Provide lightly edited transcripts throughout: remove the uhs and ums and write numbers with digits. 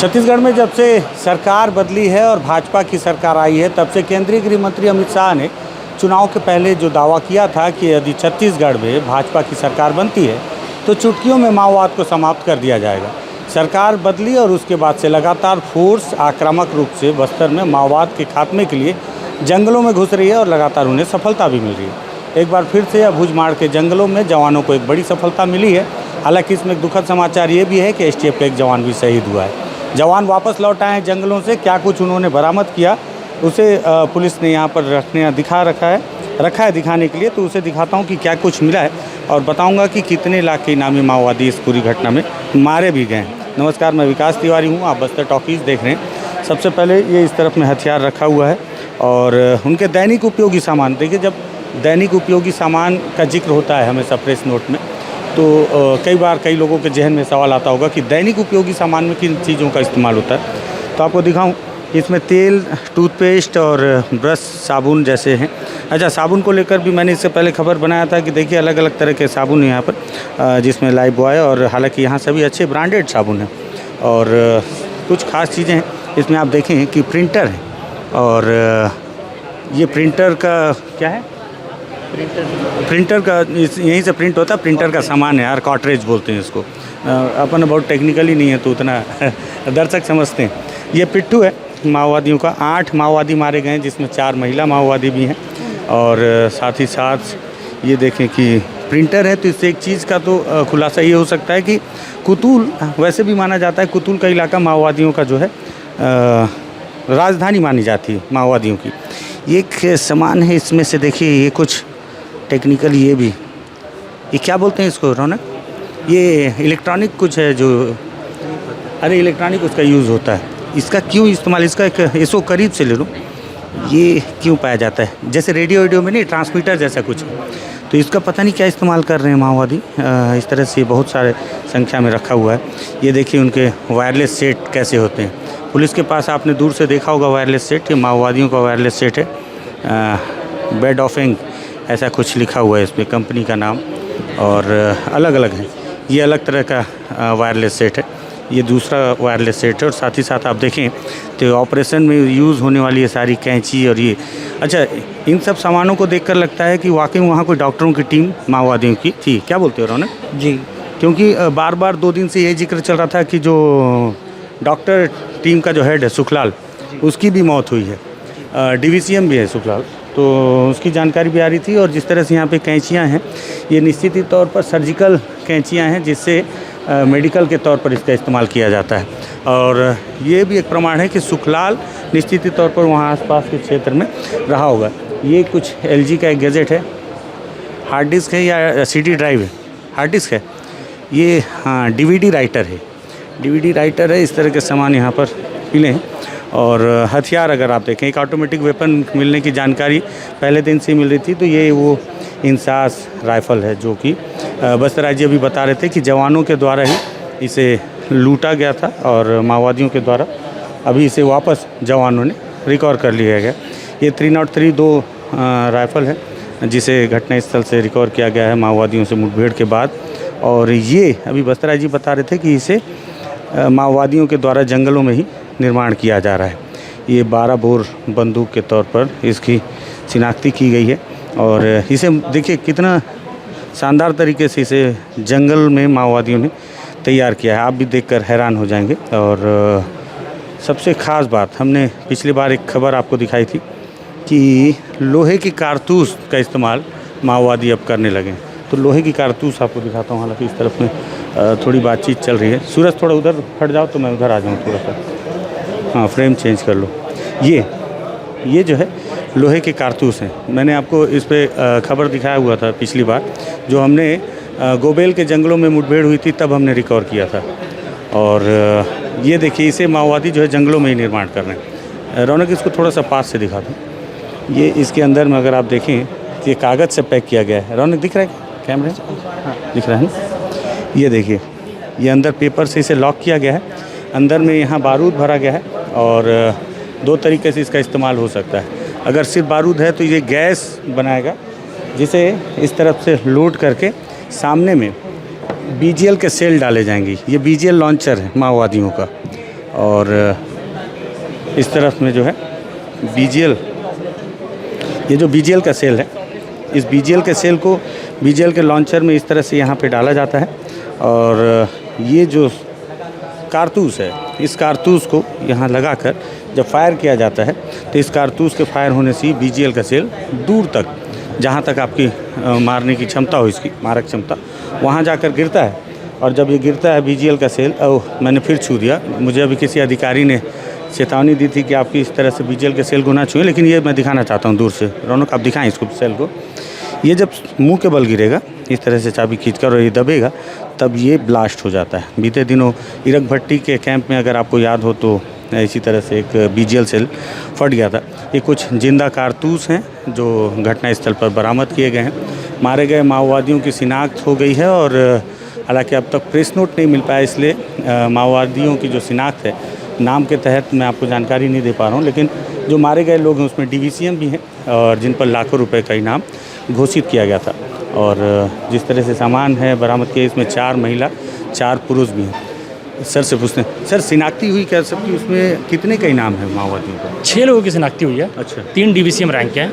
छत्तीसगढ़ में जब से सरकार बदली है और भाजपा की सरकार आई है, तब से केंद्रीय गृह मंत्री अमित शाह ने चुनाव के पहले जो दावा किया था कि यदि छत्तीसगढ़ में भाजपा की सरकार बनती है तो चुटकियों में माओवाद को समाप्त कर दिया जाएगा। सरकार बदली और उसके बाद से लगातार फोर्स आक्रामक रूप से बस्तर में माओवाद के खात्मे के लिए जंगलों में घुस रही है और लगातार उन्हें सफलता भी मिल रही है। एक बार फिर से भुजमाड़ के जंगलों में जवानों को एक बड़ी सफलता मिली है। हालांकि इसमें एक दुखद समाचार ये भी है कि एसटीएफ का एक जवान भी शहीद हुआ है। जवान वापस लौट आए हैं जंगलों से, क्या कुछ उन्होंने बरामद किया उसे पुलिस ने यहाँ पर रखा है दिखाने के लिए। तो उसे दिखाता हूँ कि क्या कुछ मिला है और बताऊँगा कि कितने लाख के इनामी माओवादी इस पूरी घटना में मारे भी गए हैं। नमस्कार, मैं विकास तिवारी हूँ, आप बस्तर टॉकीज़ देख रहे हैं। सबसे पहले ये इस तरफ में हथियार रखा हुआ है और उनके दैनिक उपयोगी सामान। देखिए, जब दैनिक उपयोगी सामान का जिक्र होता है हमेशा प्रेस नोट में, तो कई बार कई लोगों के जहन में सवाल आता होगा कि दैनिक उपयोगी सामान में किन चीज़ों का इस्तेमाल होता है। तो आपको दिखाऊं, इसमें तेल, टूथपेस्ट और ब्रश, साबुन जैसे हैं। अच्छा, साबुन को लेकर भी मैंने इससे पहले खबर बनाया था कि देखिए अलग अलग तरह के साबुन यहाँ पर, जिसमें लाइफ बॉय और हालांकि यहाँ सभी अच्छे ब्रांडेड साबुन हैं। और कुछ ख़ास चीज़ें हैं इसमें, आप देखें कि प्रिंटर है और ये प्रिंटर का क्या है, प्रिंटर का यहीं से प्रिंट होता है। प्रिंटर का सामान है यार, कार्ट्रिज बोलते हैं इसको। अपन बहुत टेक्निकली नहीं है तो उतना दर्शक समझते हैं। ये पिट्ठू है माओवादियों का। 8 माओवादी मारे गए हैं, जिसमें 4 महिला माओवादी भी हैं। और साथ ही साथ ये देखें कि प्रिंटर है, तो इससे एक चीज़ का तो खुलासा ये हो सकता है कि कुतुल, वैसे भी माना जाता है कुतुल का इलाका माओवादियों का जो है राजधानी मानी जाती है माओवादियों की। ये एक सामान है, इसमें से देखिए ये कुछ टेक्निकल, ये क्या बोलते हैं इसको रौनक, ये इलेक्ट्रॉनिक कुछ है जो, अरे इलेक्ट्रॉनिक उसका यूज़ होता है। इसका क्यों इस्तेमाल, इसका एक इसको करीब से ले लो, ये क्यों पाया जाता है, जैसे रेडियो में नहीं, ट्रांसमीटर जैसा कुछ है। तो इसका पता नहीं क्या इस्तेमाल कर रहे हैं माओवादी। इस तरह से बहुत सारे संख्या में रखा हुआ है। ये देखिए उनके वायरलेस सेट कैसे होते हैं। पुलिस के पास आपने दूर से देखा होगा वायरलेस सेट, ये माओवादियों का वायरलेस सेट है। बेड ऑफिंग ऐसा कुछ लिखा हुआ है इसमें, कंपनी का नाम, और अलग अलग है। ये अलग तरह का वायरलेस सेट है, ये दूसरा वायरलेस सेट है। और साथ ही साथ आप देखें तो ऑपरेशन में यूज़ होने वाली ये सारी कैंची और ये, अच्छा, इन सब सामानों को देखकर लगता है कि वाकई वहाँ कोई डॉक्टरों की टीम माओवादियों की थी। क्या बोलते हो रौनक जी? क्योंकि बार बार 2 दिन से ये जिक्र चल रहा था कि जो डॉक्टर टीम का जो हेड है सुखलाल, उसकी भी मौत हुई है। DVCM भी है सुखलाल, तो उसकी जानकारी भी आ रही थी। और जिस तरह से यहाँ पे कैंचियाँ हैं, ये निश्चित ही तौर पर सर्जिकल कैंचियाँ हैं, जिससे मेडिकल के तौर पर इसका इस्तेमाल किया जाता है। और ये भी एक प्रमाण है कि सुखलाल निश्चित ही तौर पर वहाँ आसपास के क्षेत्र में रहा होगा। ये कुछ LG का एक गैजेट है, हार्ड डिस्क है या CD ड्राइव है, हार्ड डिस्क है ये, हाँ DVD राइटर है, DVD राइटर है। इस तरह के सामान यहाँ पर मिले हैं। और हथियार अगर आप देखें, एक ऑटोमेटिक वेपन मिलने की जानकारी पहले दिन से मिल रही थी। तो ये वो इंसास राइफ़ल है जो कि बस्तर राज्य भी बता रहे थे कि जवानों के द्वारा ही इसे लूटा गया था और माओवादियों के द्वारा अभी इसे वापस जवानों ने रिकवर कर लिया गया। ये 303 2 राइफ़ल है, जिसे घटनास्थल से रिकवर किया गया है माओवादियों से मुठभेड़ के बाद। और ये अभी बस्तर राज्य बता रहे थे कि इसे माओवादियों के द्वारा जंगलों में ही निर्माण किया जा रहा है। ये 12 बोर बंदूक के तौर पर इसकी शिनाख्ती की गई है। और इसे देखिए कितना शानदार तरीके से इसे जंगल में माओवादियों ने तैयार किया है, आप भी देखकर हैरान हो जाएंगे। और सबसे ख़ास बात, हमने पिछली बार एक खबर आपको दिखाई थी कि लोहे की कारतूस का इस्तेमाल माओवादी अब करने लगे। तो लोहे की कारतूस आपको दिखाता हूँ। हालांकि इस तरफ में थोड़ी बातचीत चल रही है। सूरज थोड़ा उधर हट जाओ तो मैं उधर आ जाऊँ थोड़ा सा, हाँ फ्रेम चेंज कर लो। ये जो है लोहे के कारतूस हैं। मैंने आपको इस पर खबर दिखाया हुआ था पिछली बार, जो हमने गोबेल के जंगलों में मुठभेड़ हुई थी तब हमने रिकवर किया था। और ये देखिए, इसे माओवादी जो है जंगलों में ही निर्माण कर रहे हैं। रौनक, इसको थोड़ा सा पास से दिखा दूँ। ये इसके अंदर में अगर आप देखें तो ये कागज़ से पैक किया गया है। रौनक दिख रहा है कैमरे? हाँ दिख रहा है ना। ये देखिए, ये अंदर पेपर से इसे लॉक किया गया है। अंदर में यहाँ बारूद भरा गया है और 2 तरीके से इसका इस्तेमाल हो सकता है। अगर सिर्फ बारूद है तो ये गैस बनाएगा, जिसे इस तरफ से लोड करके सामने में BGL के सेल डाले जाएंगे। ये BGL लॉन्चर है माओवादियों का। और इस तरफ में जो है BGL, ये जो BGL का सेल है, इस BGL के सेल को BGL के लॉन्चर में इस तरह से यहाँ पे डाला जाता है और ये जो कारतूस है, इस कारतूस को यहाँ लगाकर जब फायर किया जाता है तो इस कारतूस के फायर होने से ही BGL का सेल दूर तक, जहाँ तक आपकी मारने की क्षमता हो, इसकी मारक क्षमता, वहाँ जाकर गिरता है। और जब ये गिरता है BGL का सेल, मैंने फिर छू दिया, मुझे अभी किसी अधिकारी ने चेतावनी दी थी कि आपकी इस तरह से BGL के सेल को ना छुएं, लेकिन ये मैं दिखाना चाहता हूँ दूर से। रौनक, आप दिखाएं इसको, सेल को। ये जब मुंह के बल गिरेगा इस तरह से चाबी खींचकर और ये दबेगा, तब ये ब्लास्ट हो जाता है। बीते दिनों इरक भट्टी के कैंप में, अगर आपको याद हो तो, इसी तरह से एक BGL सेल फट गया था। ये कुछ जिंदा कारतूस हैं जो घटनास्थल पर बरामद किए गए हैं। मारे गए माओवादियों की शिनाख्त हो गई है और हालांकि अब तक प्रेस नोट नहीं मिल पाया, इसलिए माओवादियों की जो शिनाख्त है नाम के तहत मैं आपको जानकारी नहीं दे पा रहा हूँ, लेकिन जो मारे गए लोग हैं उसमें DVCM भी हैं और जिन पर लाखों रुपए का इनाम घोषित किया गया था। और जिस तरह से सामान है बरामद किया, इसमें 4 महिला 4 पुरुष भी हैं। सर से पूछते हैं, सर शिनाख्ती हुई क्या सबकी, उसमें कितने का इनाम है माओवादियों का? 6 लोगों की शिनाख्ती हुई है। अच्छा। 3 DVCM रैंक के हैं,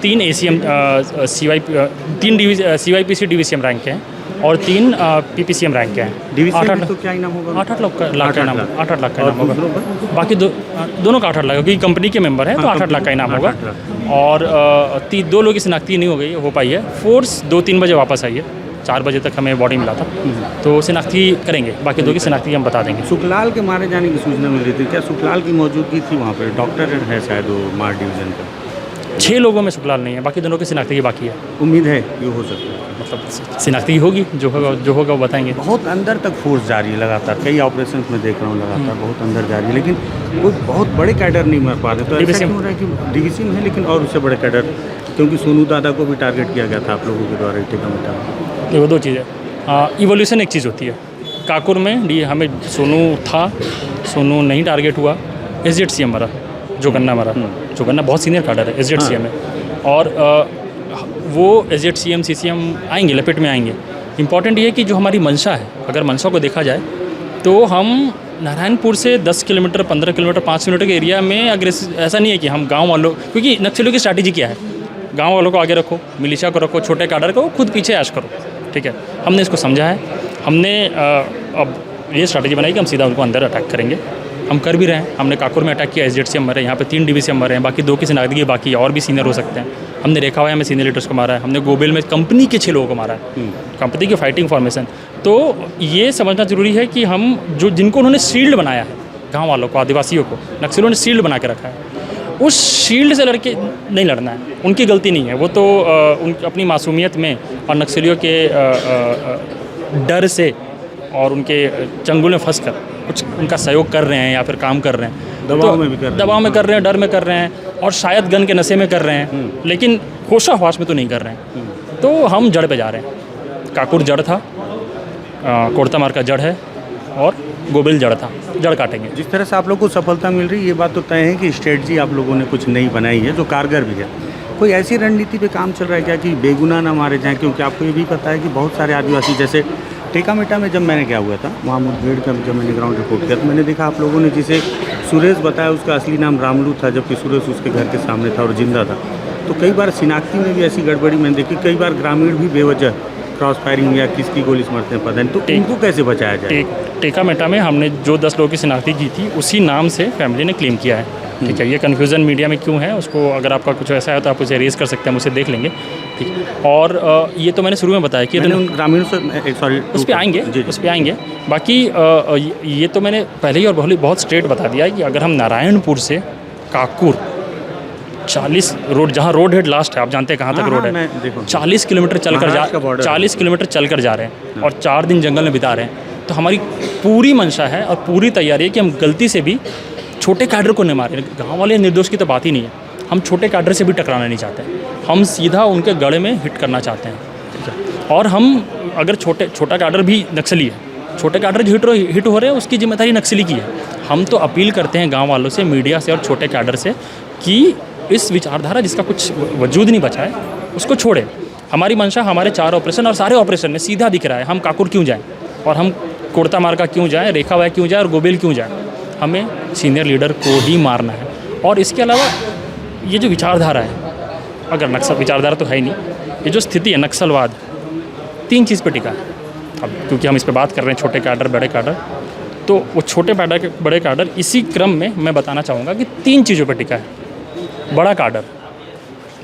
3 ACM CYPC DVCM रैंक के हैं और 3 PPCM रैंक के हैं। DVCM में तो क्या इनाम होगा? 8-8 लाख का इनाम, 8-8 लाख का इनाम होगा। दूसरों पर? बाकी दोनों का 8-8 लाख, क्योंकि कंपनी के मेंबर हैं तो 8-8 लाख का इनाम होगा। और 2 लोगों की शिनाख्ती नहीं हो पाई है। फोर्स 2-3 बजे वापस आई है, 4 बजे तक हमें बॉडी मिला था, तो शिनाख्ती करेंगे। बाकी 2 की शिनाख्ती हम बता देंगे। सुखलाल के मारे जाने की सूचना मिल रही थी, क्या सुखलाल की मौजूदगी थी वहाँ पर? डॉक्टर है शायद वो मार डिवीज़न का। 6 लोगों में सुखलाल नहीं है, बाकी दोनों की शिनाख्ती की बाकी है। उम्मीद है ये हो सकता है, मतलब शिनाख्ती होगी, जो होगा वो बताएंगे। बहुत अंदर तक फोर्स जारी है लगातार, कई ऑपरेशन में देख रहा हूँ लगातार बहुत अंदर जारी है, लेकिन कोई बहुत बड़े कैडर नहीं मार पा रहे। तो ऐसा क्यों हो रहा है कि DVCM है लेकिन और उससे बड़े कैडर? क्योंकि सोनू दादा को भी टारगेट किया गया था आप लोगों के द्वारा टिकामिटा। देखो 2 चीज़ है, इवोल्यूशन एक चीज़ होती है। काकुर में हमें सोनू था, सोनू नहीं टारगेट हुआ, SZCM मरा, जो गन्ना मरा, जो गन्ना बहुत सीनियर कैडर है, SZCM है। और वो SZCM CCM आएंगे, लपेट में आएंगे। इम्पॉर्टेंट ये है कि जो हमारी मंशा है, अगर मंशा को देखा जाए तो हम नारायणपुर से 10 किलोमीटर, 15 किलोमीटर, 5 किलोमीटर के एरिया में अग्रेसिव, ऐसा नहीं है कि हम गाँव वालों, क्योंकि नक्सलियों की स्ट्रैटेजी क्या है, गाँव वालों को आगे रखो, मिलिशिया को रखो, छोटे कैडर को खुद पीछे ऐश करो। ठीक है, हमने इसको समझा है। हमने अब ये स्ट्रैटेजी बनाई कि हम सीधा उनको अंदर अटैक करेंगे। हम कर भी रहे हैं। हमने काकुर में अटैक किया, SZCM मरे, यहाँ पे 3 DVCM मरे हैं, बाकी 2 की शिनाख्ती बाकी है, और भी सीनियर हो सकते हैं। हमने रेखा वाया में सीनियर लीडर्स को मारा है, हमने गोबेल में कंपनी के 6 लोगों को मारा है, कंपनी की फाइटिंग फॉर्मेशन। तो ये समझना जरूरी है कि हम जिनको उन्होंने शील्ड बनाया है, गाँव वालों को, आदिवासियों को, नक्सलियों ने शील्ड बना के रखा है, उस शील्ड से लड़के नहीं लड़ना है। उनकी गलती नहीं है, वो तो अपनी मासूमियत में और नक्सलियों के डर से और उनके चंगुल में फंस कर कुछ उनका सहयोग कर रहे हैं या फिर काम कर रहे हैं, दबाव में भी कर रहे हैं, दबाव में कर रहे हैं, डर में कर रहे हैं, और शायद गन के नशे में कर रहे हैं, लेकिन होशाहवास में तो नहीं कर रहे हैं। तो हम जड़ पे जा रहे हैं। काकुर जड़ था, कोड़तामार का जड़ है, और गोबिल जड़ था, जड़ काटेंगे। जिस तरह से आप लोग को सफलता मिल रही है, ये बात तो तय है कि स्ट्रेटजी आप लोगों ने कुछ नई बनाई है जो कारगर भी है। कोई ऐसी रणनीति पे काम चल रहा है क्या कि बेगुनाह ना मारे जाएं? क्योंकि आपको ये भी पता है कि बहुत सारे आदिवासी, जैसे टेकामेटा में जब मैंने क्या हुआ था वहाँ मुठभेड़ का जब मैंने ग्राउंड रिपोर्ट किया, तो मैंने देखा आप लोगों ने जिसे सुरेश बताया उसका असली नाम रामलू था, जबकि सुरेश उसके घर के सामने था और जिंदा था। तो कई बार शिनाख्ती में भी ऐसी गड़बड़ी मैंने देखी, कई बार ग्रामीण भी बेवजह क्रॉस फायरिंग या किसकी गोली से मरते हैं पता नहीं, तो इनको कैसे बचाया जाए? टेकामेटा में हमने जो 10 लोगों की शिनाख्ती की थी, उसी नाम से फैमिली ने क्लेम किया है। ठीक है, ये कन्फ्यूज़न मीडिया में क्यों है, उसको अगर आपका कुछ ऐसा है तो आप उसे रेज़ कर सकते हैं, मुझे देख लेंगे। ठीक है, और ये तो मैंने शुरू में बताया कि ग्रामीणों से, सॉरी, उस पर आएंगे, उस पर आएंगे। बाकी ये तो मैंने पहले ही और बहुत स्ट्रेट बता दिया है कि अगर हम नारायणपुर से काकुर 40 रोड, जहाँ रोड हेड लास्ट है, आप जानते हैं कहाँ तक रोड है, 40 किलोमीटर चल कर जा रहे हैं और 4 दिन जंगल में बिता रहे हैं, तो हमारी पूरी मंशा है और पूरी तैयारी है कि हम गलती से भी छोटे कैडर को नहीं मारे। गाँव वाले निर्दोष की तो बात ही नहीं है, हम छोटे कैडर से भी टकराना नहीं चाहते, हम सीधा उनके गले में हिट करना चाहते हैं। ठीक है, और हम अगर छोटा कैडर भी नक्सली है, छोटे कैडर जो हिट हो रहे हैं उसकी जिम्मेदारी नक्सली की है। हम तो अपील करते हैं गाँव वालों से, मीडिया से और छोटे कैडर से कि इस विचारधारा जिसका कुछ वजूद नहीं बचा है उसको छोड़े। हमारी मंशा हमारे 4 ऑपरेशन और सारे ऑपरेशन में सीधा दिख रहा है, हम काकुर क्यों जाएँ और हम कोड़तामार का क्यों जाएँ, रेखा वाया क्यों जाए और गोबेल क्यों जाए। हमें सीनियर लीडर को ही मारना है। और इसके अलावा ये जो विचारधारा है, अगर नक्सल विचारधारा तो है ही नहीं, ये जो स्थिति है नक्सलवाद, 3 चीज़ पे टिका है। अब क्योंकि हम इस पे बात कर रहे हैं छोटे कैडर बड़े कैडर, तो वो छोटे कैडर बड़े कैडर इसी क्रम में मैं बताना चाहूँगा कि 3 चीज़ों पे टिका है। बड़ा कैडर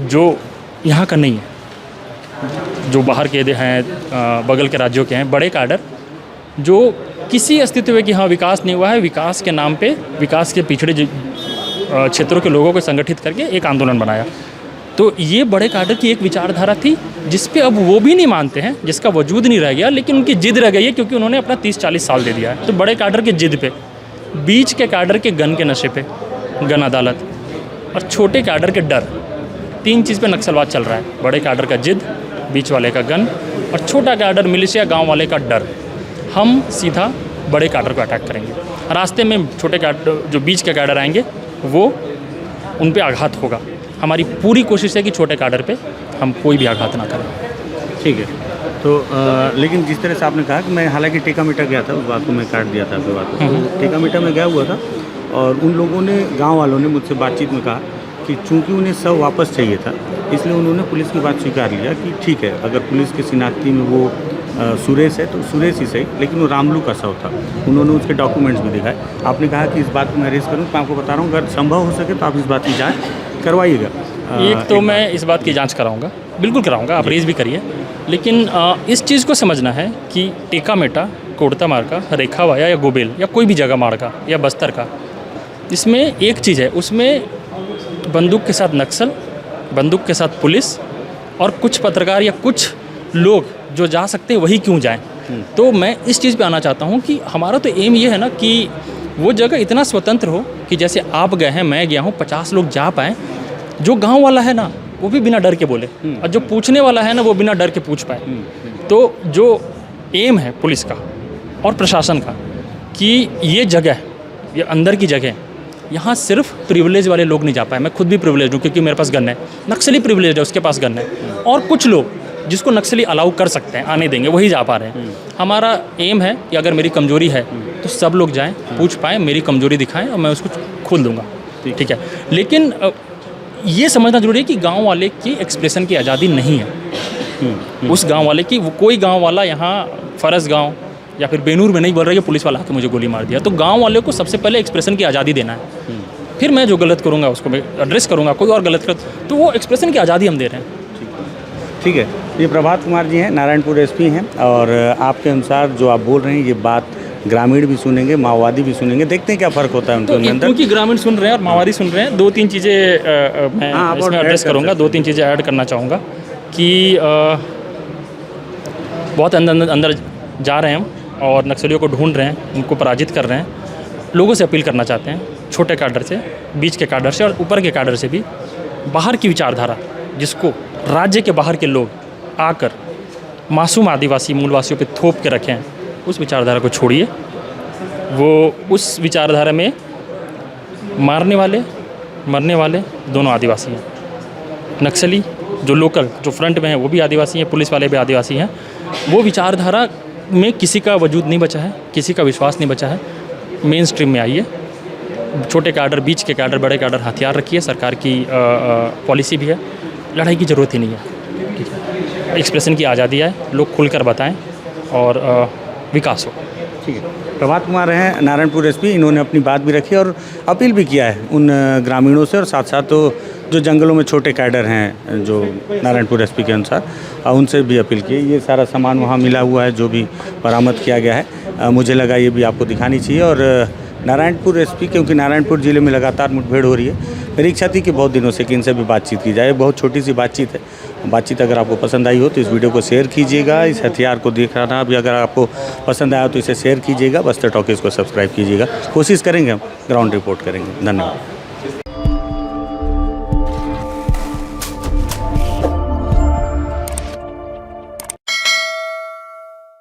जो यहाँ का नहीं है, जो बाहर के हैं, बगल के राज्यों के हैं, बड़े कैडर जो किसी अस्तित्व की हाँ विकास नहीं हुआ है, विकास के नाम पे विकास के पिछड़े क्षेत्रों के लोगों को संगठित करके एक आंदोलन बनाया। तो ये बड़े कैडर की एक विचारधारा थी जिस पे अब वो भी नहीं मानते हैं, जिसका वजूद नहीं रह गया, लेकिन उनकी जिद रह गई है क्योंकि उन्होंने अपना 30-40 साल दे दिया है। तो बड़े कैडर के जिद पे, बीच के कैडर के गन के नशे पे, गन अदालत, और छोटे कैडर के डर, 3 चीज़ पे नक्सलवाद चल रहा है। बड़े कैडर का जिद, बीच वाले का गन, और छोटा कैडर मिलिशिया गाँव वाले का डर। हम सीधा बड़े कैडर को अटैक करेंगे। रास्ते में छोटे कैडर जो बीच के कैडर आएंगे वो उन पे आघात होगा। हमारी पूरी कोशिश है कि छोटे कैडर पे हम कोई भी आघात ना करें। ठीक है। तो लेकिन जिस तरह से आपने कहा कि मैं हालांकि टेका मीटा गया था, उस बात को मैं काट दिया था आपकी बात को। टेका मीटा में गया हुआ था और उन लोगों ने, गांव वालों ने मुझसे बातचीत में कहा कि चूंकि उन्हें सब वापस चाहिए था, इसलिए उन्होंने पुलिस की बात स्वीकार लिया कि ठीक है, अगर पुलिस की शिनाख्ती में वो सुरेश है तो सुरेश ही सही, लेकिन वो रामलू का शव था। उन्होंने उसके डॉक्यूमेंट्स भी दिखाए। आपने कहा कि इस बात को मैं अरेस्ट करूँ, तो मैं आपको बता रहा हूँ अगर संभव हो सके तो आप इस बात की जाँच करवाइएगा। एक तो मैं इस बात की जांच कराऊंगा, बिल्कुल कराऊंगा, आप रेज भी करिए, लेकिन इस चीज़ को समझना है कि टेका मेटा, कोड़ता मार्का, रेखावाया या गोबेल या कोई भी जगह मार्का या बस्तर का, इसमें एक चीज़ है, उसमें बंदूक के साथ नक्सल, बंदूक के साथ पुलिस और कुछ पत्रकार या कुछ लोग जो जा सकते हैं वही क्यों जाएं। तो मैं इस चीज़ पे आना चाहता हूँ कि हमारा तो एम ये है ना कि वो जगह इतना स्वतंत्र हो कि जैसे आप गए हैं, मैं गया हूँ, 50 लोग जा पाएँ। जो गांव वाला है ना वो भी बिना डर के बोले, और जो पूछने वाला है ना वो बिना डर के पूछ पाए। तो जो एम है पुलिस का और प्रशासन का कि ये जगह, ये अंदर की जगह, यहाँ सिर्फ प्रिविलेज वाले लोग नहीं जा पाए। मैं खुद भी प्रिविलेज हूँ क्योंकि मेरे पास गन है, नक्सली प्रिविलेज है, उसके पास गन है, और कुछ लोग जिसको नक्सली अलाउ कर सकते हैं, आने देंगे, वही जा पा रहे हैं। हमारा एम है कि अगर मेरी कमजोरी है तो सब लोग जाएं, पूछ पाएँ, मेरी कमजोरी दिखाएं और मैं उसको खोल दूँगा, ठीक है। लेकिन ये समझना जरूरी है कि गांव वाले की एक्सप्रेशन की आज़ादी नहीं है। उस गांव वाले की, वो कोई गांव वाला यहाँ फरस गांव या फिर बेनूर में नहीं बोल रहा है कि पुलिस वाला आके मुझे गोली मार दिया। तो गांव वाले को सबसे पहले एक्सप्रेशन की आज़ादी देना है, फिर मैं जो गलत करूँगा उसको मैं एड्रेस करूँगा। कोई और गलत कर तो वो एक्सप्रेशन की आज़ादी हम दे रहे हैं। ठीक है। ये प्रभात कुमार जी हैं, नारायणपुर एसपी हैं, और आपके अनुसार जो आप बोल रहे हैं ये बात ग्रामीण भी सुनेंगे, माओवादी भी सुनेंगे, देखते हैं क्या फ़र्क होता है उनके अंदर। क्योंकि ग्रामीण सुन रहे हैं और माओवादी सुन रहे हैं, 2-3 चीज़ें मैं इसमें एड्रेस करूँगा, 2-3 चीज़ें ऐड करना चाहूँगा कि बहुत अंदर जा रहे हैं हम और नक्सलियों को ढूंढ रहे हैं, उनको पराजित कर रहे हैं। लोगों से अपील करना चाहते हैं, छोटे कैडर से, बीच के कैडर से और ऊपर के कैडर से भी, बाहर की विचारधारा जिसको राज्य के बाहर के लोग आकर मासूम आदिवासी मूलवासियों पे थोप के रखें, उस विचारधारा को छोड़िए। वो उस विचारधारा में मारने वाले मरने वाले दोनों आदिवासी हैं। नक्सली जो लोकल, जो फ्रंट में है वो भी आदिवासी हैं, पुलिस वाले भी आदिवासी हैं। वो विचारधारा में किसी का वजूद नहीं बचा है, किसी का विश्वास नहीं बचा है। मेन स्ट्रीम में आइए, छोटे कैडर, बीच के कैडर, बड़े कैडर हथियार रखिए, सरकार की पॉलिसी भी है, लड़ाई की ज़रूरत ही नहीं है। एक्सप्रेशन की आज़ादी है, लोग खुलकर बताएं और विकास हो। ठीक है। प्रभात कुमार हैं, नारायणपुर एसपी, इन्होंने अपनी बात भी रखी और अपील भी किया है उन ग्रामीणों से, और साथ साथ तो जो जंगलों में छोटे कैडर हैं जो नारायणपुर एसपी के अनुसार, उनसे भी अपील की। ये सारा सामान वहाँ मिला हुआ है जो भी बरामद किया गया है, मुझे लगा ये भी आपको दिखानी चाहिए। और नारायणपुर एसपी, क्योंकि नारायणपुर ज़िले में लगातार मुठभेड़ हो रही है, मेरी इच्छा थी कि बहुत दिनों से कि इनसे भी बातचीत की जाए। बहुत छोटी सी बातचीत है। बातचीत अगर आपको पसंद आई हो तो इस वीडियो को शेयर कीजिएगा। इस हथियार को देख रहा भी अगर आपको पसंद आया तो इसे शेयर कीजिएगा। बस्तर टॉकीज़ को सब्सक्राइब कीजिएगा। कोशिश करेंगे, हम ग्राउंड रिपोर्ट करेंगे। धन्यवाद।